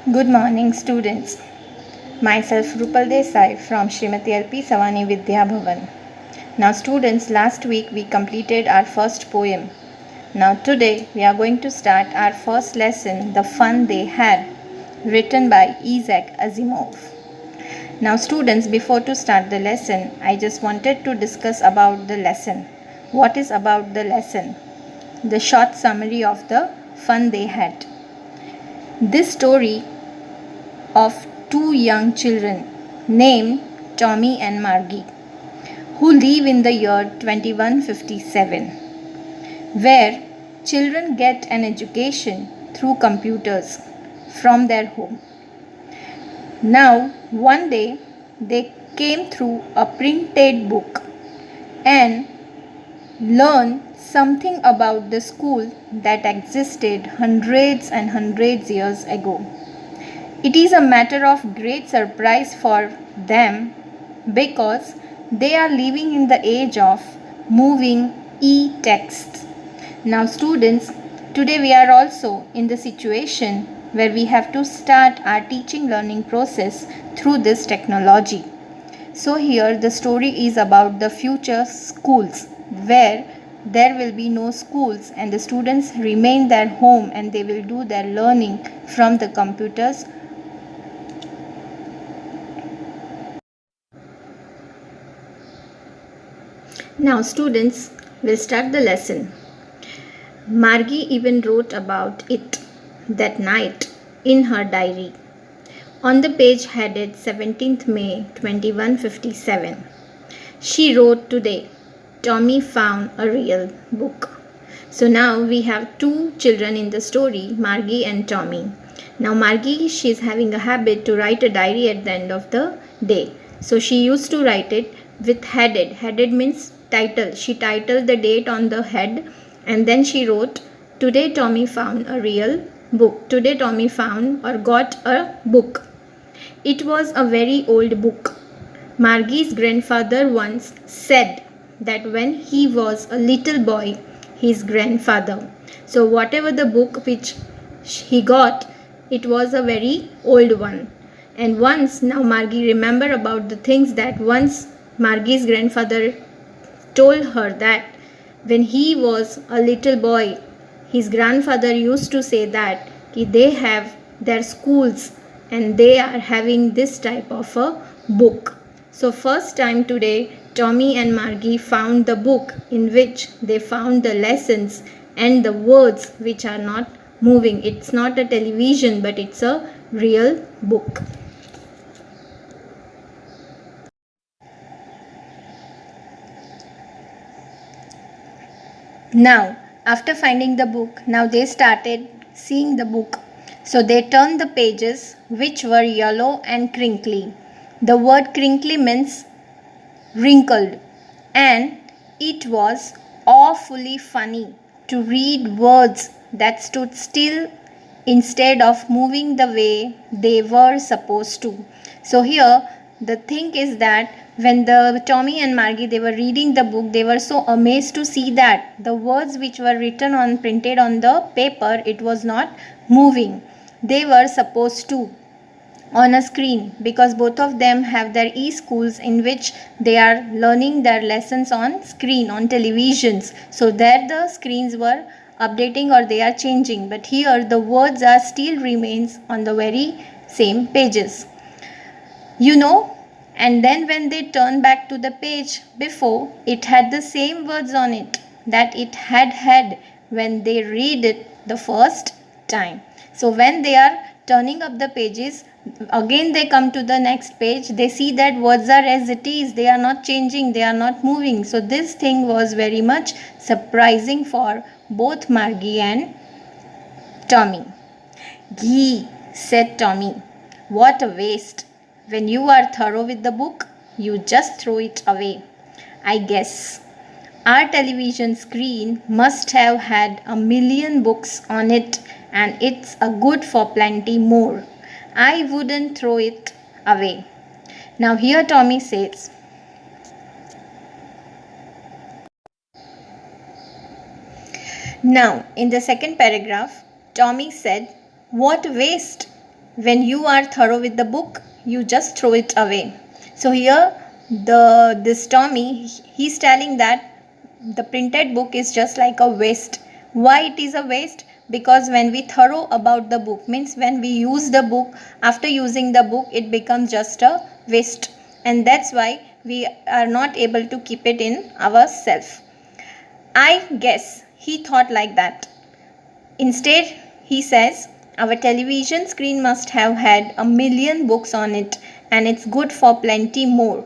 Good morning, students. Myself Rupal Desai from Srimati LP Savani Vidya Bhavan. Now, students, last week we completed our first poem. Now, today we are going to start our first lesson, The Fun They Had, written by Isaac Asimov. Now, students, before to start the lesson, I just wanted to discuss about the lesson. What is about the lesson? The short summary of the fun they had. This story of two young children named Tommy and Margie who live in the year 2157, where children get an education through computers from their home. Now, one day they came through a printed book and learned something about the school that existed hundreds and hundreds years ago. It is a matter of great surprise for them because they are living in the age of moving e-texts. Now, students, today we are also in the situation where we have to start our teaching learning process through this technology. So here the story is about the future schools where there will be no schools and the students remain their home and they will do their learning from the computers. Now students will start the lesson. Margie even wrote about it that night in her diary. On the page headed 17th May 2157, she wrote today, Tommy found a real book. So now we have two children in the story, Margie and Tommy. Now Margie, she is having a habit to write a diary at the end of the day. So she used to write it with headed. Headed means title. She titled the date on the head and then she wrote, today Tommy found a real book. Today Tommy found or got a book. It was a very old book. Margie's grandfather once said that when he was a little boy, his grandfather. So whatever the book which he got, it was a very old one. And once now Margie remember about the things that once Margie's grandfather told her that when he was a little boy, his grandfather used to say that they have their schools and they are having this type of a book. So first time today, Tommy and Margie found the book in which they found the lessons and the words which are not moving. It's not a television, but it's a real book. Now, after finding the book, now they started seeing the book. So they turned the pages which were yellow and crinkly. The word crinkly means wrinkled, and it was awfully funny to read words that stood still instead of moving the way they were supposed to. So here the thing is that when the Tommy and Margie they were reading the book, they were so amazed to see that the words which were written on printed on the paper, it was not moving. They were supposed to on a screen because both of them have their e-schools in which they are learning their lessons on screen, on televisions. So there the screens were updating or they are changing, but here the words are still remains on the very same pages. And then when they turn back to the page before, it had the same words on it that it had when they read it the first time. So when they are turning up the pages, again they come to the next page, they see that words are as it is, they are not changing, they are not moving. So this thing was very much surprising for both Margie and Tommy. Gee, said Tommy, what a waste. When you are thorough with the book, you just throw it away. I guess our television screen must have had 1,000,000 books on it, and it's a good for plenty more. I wouldn't throw it away. Now here Tommy says, now in the second paragraph, Tommy said, what waste? when you are thorough with the book, you just throw it away. So here this Tommy, he's telling that the printed book is just like a waste. Why it is a waste? Because when we thorough about the book, means when we use the book, after using the book it becomes just a waste, and that's why we are not able to keep it in ourself. I guess he thought like that. Instead, he says, our television screen must have had 1,000,000 books on it, and it's good for plenty more.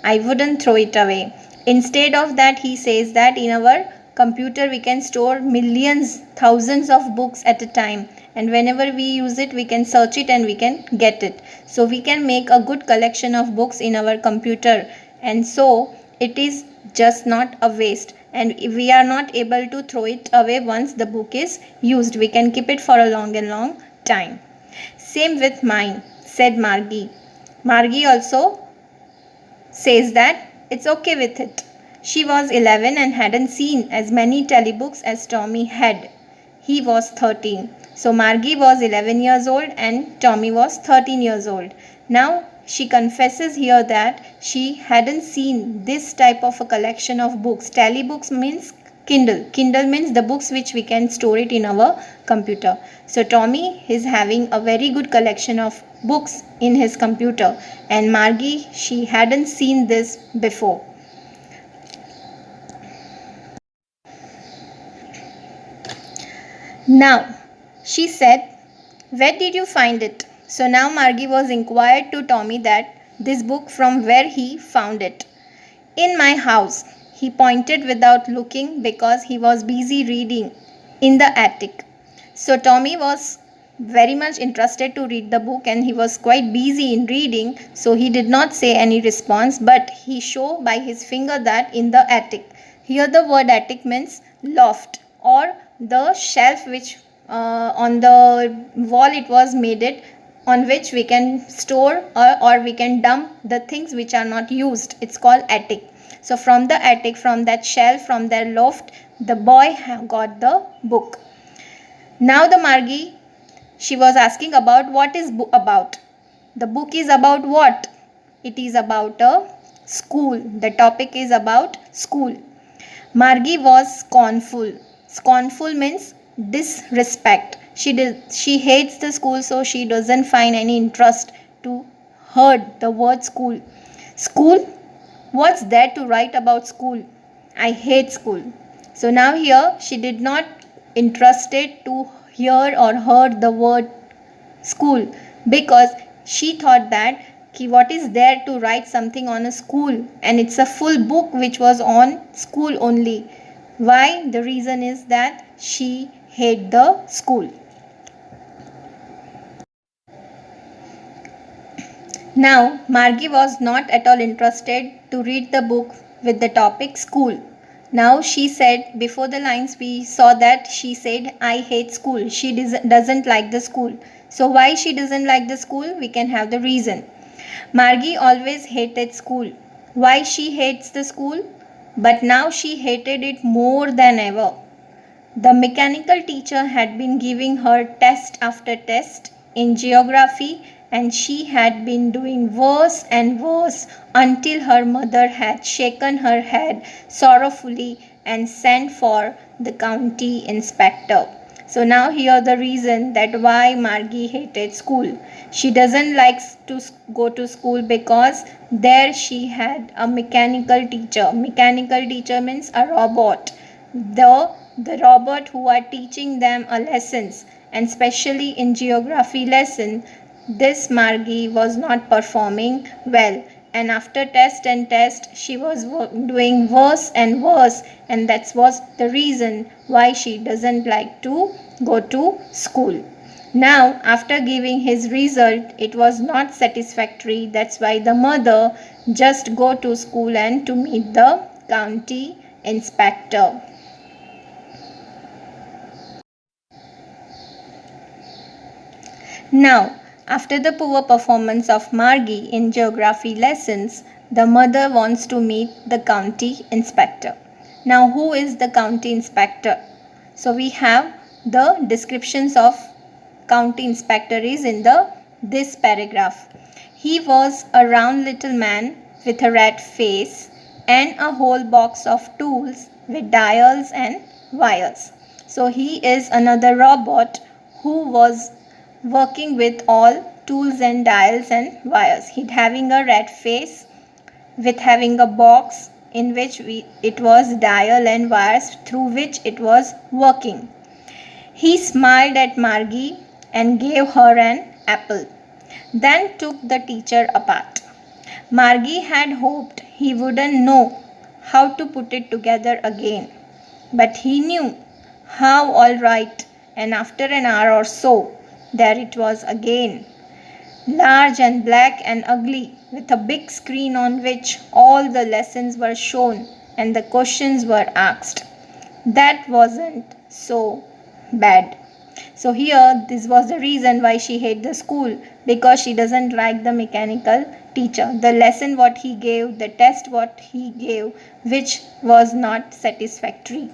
I wouldn't throw it away. Instead of that, he says that in our computer we can store millions, thousands of books at a time, and whenever we use it, we can search it and we can get it. So we can make a good collection of books in our computer, and so it is just not a waste, and we are not able to throw it away once the book is used. We can keep it for a long and long time. Same with mine, said Margie. Margie also says that it's okay with it. She was 11 and hadn't seen as many telebooks as Tommy had. He was 13. So Margie was 11 years old and Tommy was 13 years old. Now she confesses here that she hadn't seen this type of a collection of books. Telebooks means Kindle. Kindle means the books which we can store it in our computer. So Tommy is having a very good collection of books in his computer, and Margie, she hadn't seen this before. Now, she said, where did you find it? So now Margie was inquired to Tommy that this book from where he found it. In my house, he pointed without looking because he was busy reading in the attic. So Tommy was very much interested to read the book and he was quite busy in reading, so he did not say any response, but he showed by his finger that in the attic. Here the word attic means loft or the shelf which on the wall it was made it, on which we can store or we can dump the things which are not used. It's called attic. So from the attic, from that shelf, from their loft, the boy got the book. Now the Margie, she was asking about what is book about. The book is about what? It is about a school. The topic is about school. Margie was scornful. Scornful means disrespect. She hates the school, so she doesn't find any interest to heard the word school. School? What's there to write about school? I hate school. So now here she did not interested to hear or heard the word school, because she thought that what is there to write something on a school, and it's a full book which was on school only. Why? The reason is that she hated the school. Now, Margie was not at all interested to read the book with the topic school. Now she said, before the lines we saw that she said, I hate school. She doesn't like the school. So why she doesn't like the school? We can have the reason. Margie always hated school. Why she hates the school? But now she hated it more than ever. The mechanical teacher had been giving her test after test in geography, and she had been doing worse and worse until her mother had shaken her head sorrowfully and sent for the county inspector. So now here the reason that why Margie hated school. She doesn't like to go to school because there she had a mechanical teacher. Mechanical teacher means a robot. The robot who are teaching them a lessons, and especially in geography lesson, this Margie was not performing well, and after test and test she was doing worse and worse, and that was the reason why she doesn't like to go to school. Now after giving his result, it was not satisfactory. That's why the mother just go to school and to meet the county inspector. Now, after the poor performance of Margie in geography lessons, the mother wants to meet the county inspector. Now, who is the county inspector? So, we have the descriptions of county inspector is in the this paragraph. He was a round little man with a red face and a whole box of tools with dials and wires. So he is another robot who was working with all tools and dials and wires. He having a red face with having a box in which it was dial and wires through which it was working. He smiled at Margie and gave her an apple, then took the teacher apart. Margie had hoped he wouldn't know how to put it together again, but he knew how all right, and after an hour or so, there it was again, large and black and ugly, with a big screen on which all the lessons were shown and the questions were asked. That wasn't so bad. So here this was the reason why she hated the school, because she doesn't like the mechanical teacher. The lesson what he gave, the test what he gave, which was not satisfactory.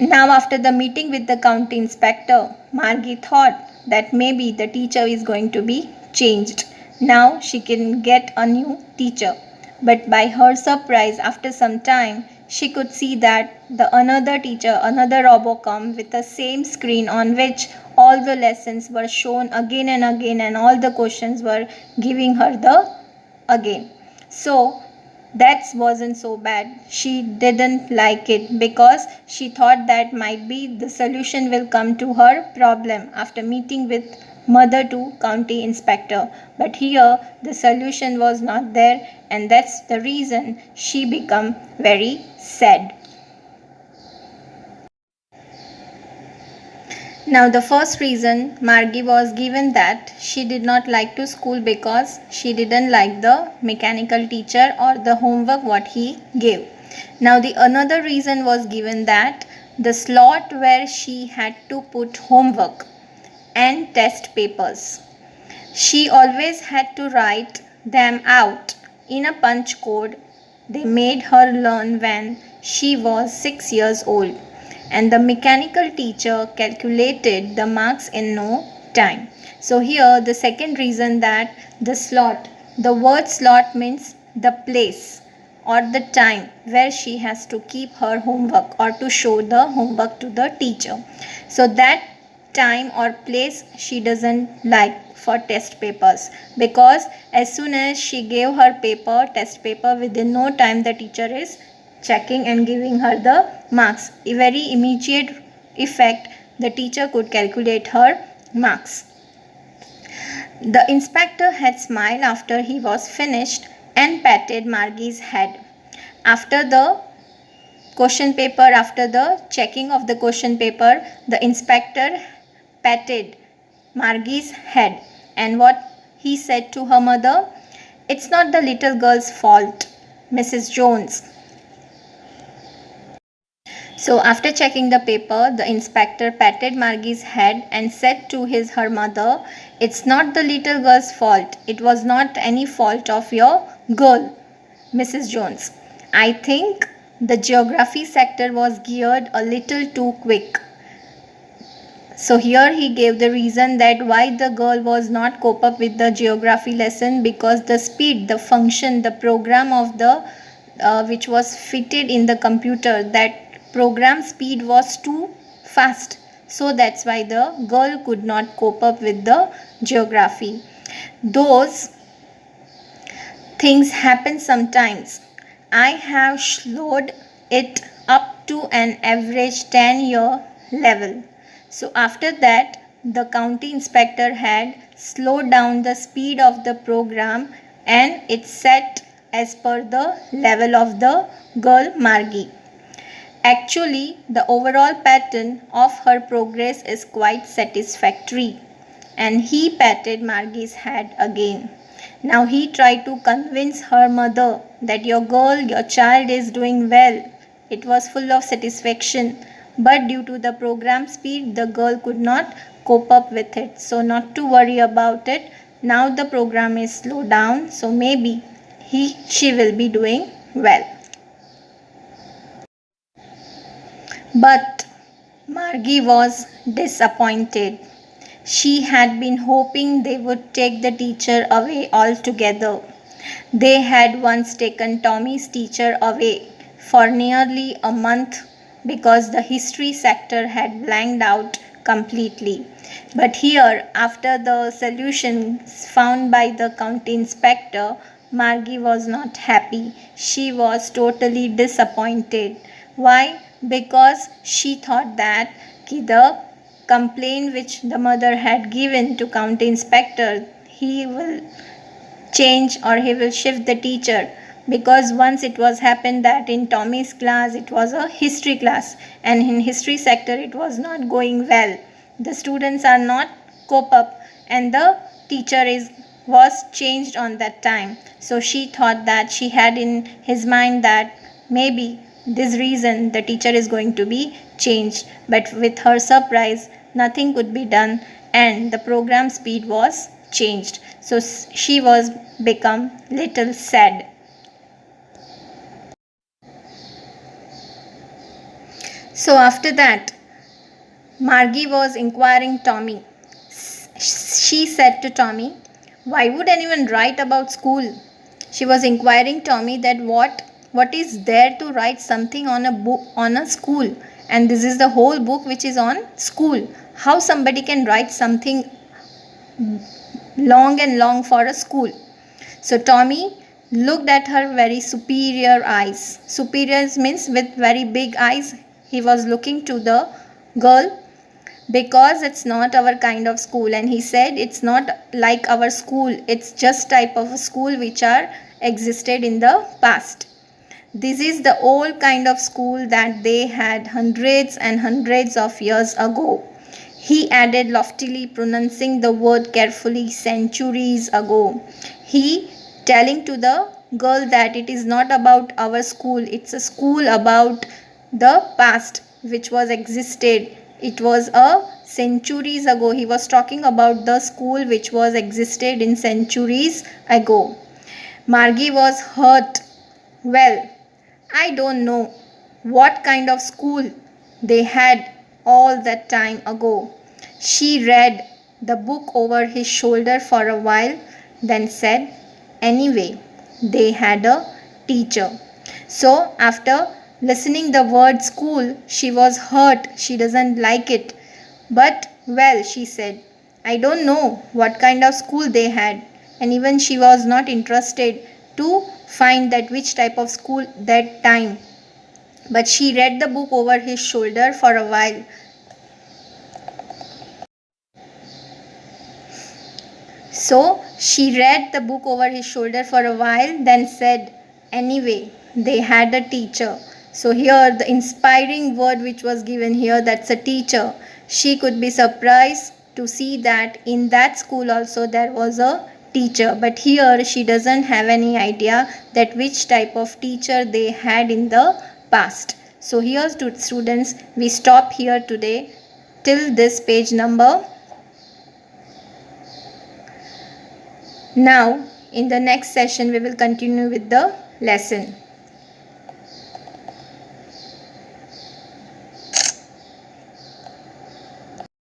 Now after the meeting with the county inspector, Margie thought that maybe the teacher is going to be changed. Now she can get a new teacher. But by her surprise, after some time, she could see that the another teacher, another robot come with the same screen on which all the lessons were shown again and again, and all the questions were giving her the again. So that wasn't so bad. She didn't like it because she thought that might be the solution will come to her problem after meeting with mother to county inspector. But here the solution was not there, and that's the reason she become very sad. Now the first reason Margie was given that she did not like to school because she didn't like the mechanical teacher or the homework what he gave. Now the another reason was given that the slot where she had to put homework and test papers, she always had to write them out in a punch code they made her learn when she was 6 years old, and the mechanical teacher calculated the marks in no time. So here the second reason that the slot, the word slot means the place or the time where she has to keep her homework or to show the homework to the teacher. So that time or place she doesn't like for test papers, because as soon as she gave her test paper, within no time the teacher is checking and giving her the marks. A very immediate effect, the teacher could calculate her marks. The inspector had smiled after he was finished and patted Margie's head. After the question paper, after the checking of the question paper, the inspector patted Margie's head, and what he said to her mother, "It's not the little girl's fault, Mrs. Jones." So after checking the paper, the inspector patted Margie's head and said to her mother, "It's not the little girl's fault. It was not any fault of your girl, Mrs. Jones. I think the geography sector was geared a little too quick." So here he gave the reason that why the girl was not cope up with the geography lesson, because the speed, the function, the program of the which was fitted in the computer, that program speed was too fast. So that's why the girl could not cope up with the geography. Those things happen sometimes. I have slowed it up to an average 10-year level. So after that, the county inspector had slowed down the speed of the program, and it set as per the level of the girl Margie. Actually, the overall pattern of her progress is quite satisfactory, and he patted Margie's head again. Now he tried to convince her mother that your child is doing well. It was full of satisfaction, but due to the program speed, the girl could not cope up with it. So not to worry about it. Now the program is slowed down, so maybe she will be doing well. But Margie was disappointed. She had been hoping they would take the teacher away altogether. They had once taken Tommy's teacher away for nearly a month because the history sector had blanked out completely. But here, after the solution found by the county inspector, Margie was not happy. She was totally disappointed. Why? Because she thought that the complaint which the mother had given to county inspector, he will change or he will shift the teacher, because once it was happened that in Tommy's class it was a history class, and in history sector it was not going well. The students are not cope up, and the teacher is was changed on that time. So she thought that she had in his mind that maybe this reason the teacher is going to be changed, but with her surprise nothing could be done and the program speed was changed. So she was become little sad. So after that, Margie was inquiring Tommy. She said to Tommy, "Why would anyone write about school?" She was inquiring Tommy that what is there to write something on a book on a school, and this is the whole book which is on school. How somebody can write something long for a school? So Tommy looked at her very superior eyes. Superior means with very big eyes. He was looking to the girl, because it's not our kind of school, and he said it's not like our school, it's just type of a school which are existed in the past. This is the old kind of school that they had hundreds and hundreds of years ago. He added loftily, pronouncing the word carefully, centuries ago. He telling to the girl that it is not about our school, it's a school about the past which was existed. It was a centuries ago. He was talking about the school which was existed in centuries ago. Margie was hurt. Well, I don't know what kind of school they had all that time ago. She read the book over his shoulder for a while, then said, "Anyway, they had a teacher." So after listening the word school, she was hurt. She doesn't like it. But well, she said, "I don't know what kind of school they had." And even she was not interested to find that which type of school that time. But she read the book over his shoulder for a while. So she read the book over his shoulder for a while, then said, "Anyway, they had a teacher." So here the inspiring word which was given here, that's a teacher. She could be surprised to see that in that school also there was a teacher. But here she doesn't have any idea that which type of teacher they had in the past. So here students, we stop here today till this page number. Now in the next session we will continue with the lesson.